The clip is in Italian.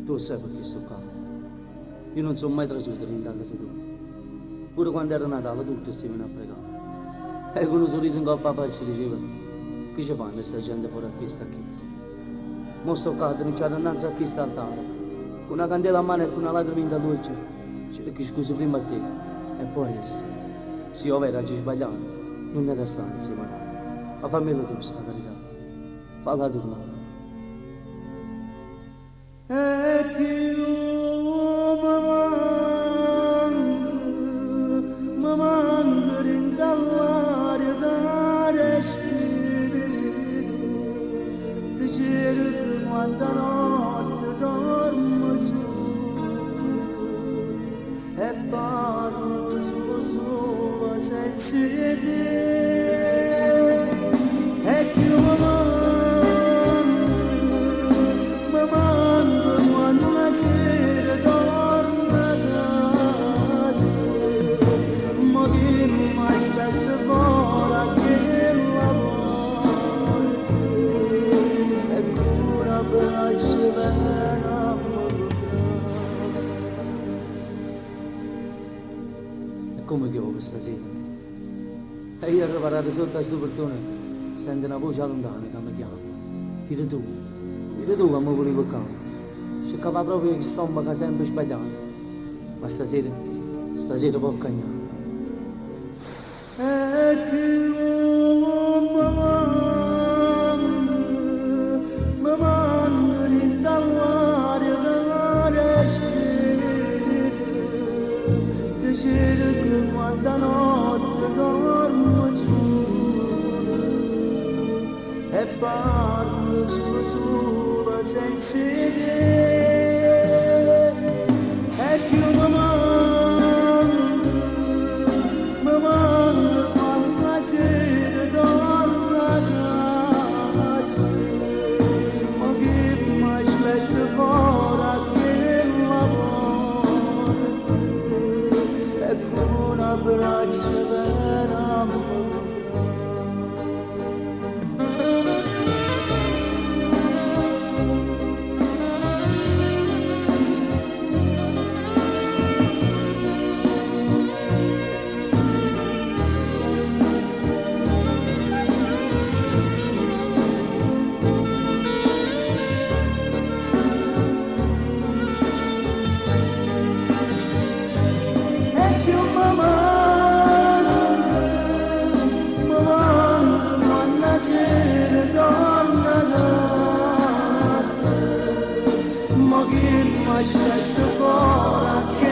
Tu sai perché sto qua. Io non sono mai trasudere in casa tua. Pure quando era Natale tutti stavano a pregare. E con un sorriso in coppa ci diceva, che ci fanno questa gente fuori a questa chiesa? Mo sto qua, trinciato innanzi a questo altare, con una candela a mano e con una lacrima in dolce. Ci perché scusi prima a te, e poi essa. Se io era ci sbagliato, non era stare insieme a noi. Ma fammi la tua sta carità. Falla tornare. E più mamma rindallare da respiro, ti cerco quando notte dormo su, e parlo solo senza te, e più mamma quando la sera torna a casa, ma che mi aspetta fuori che lavoro, e con un abbraccio vera e come che ho questa sera? E io ero parato sotto a questo portone, sento una voce lontana che mi chiama. Dire tu che mi volevi calmo. Cercava proprio che somma che sempre sbagliato. Ma stasera può cagnare. E più mamma rindallare da respiro, ti cerco quando notte dormo solo, e parlo solo senza te. E più mamma quando la sera torna a casa, ma che mi aspetta fuori che lavoro, e con un abbraccio vera mi sera torna a casa, ma che mi aspetta fuori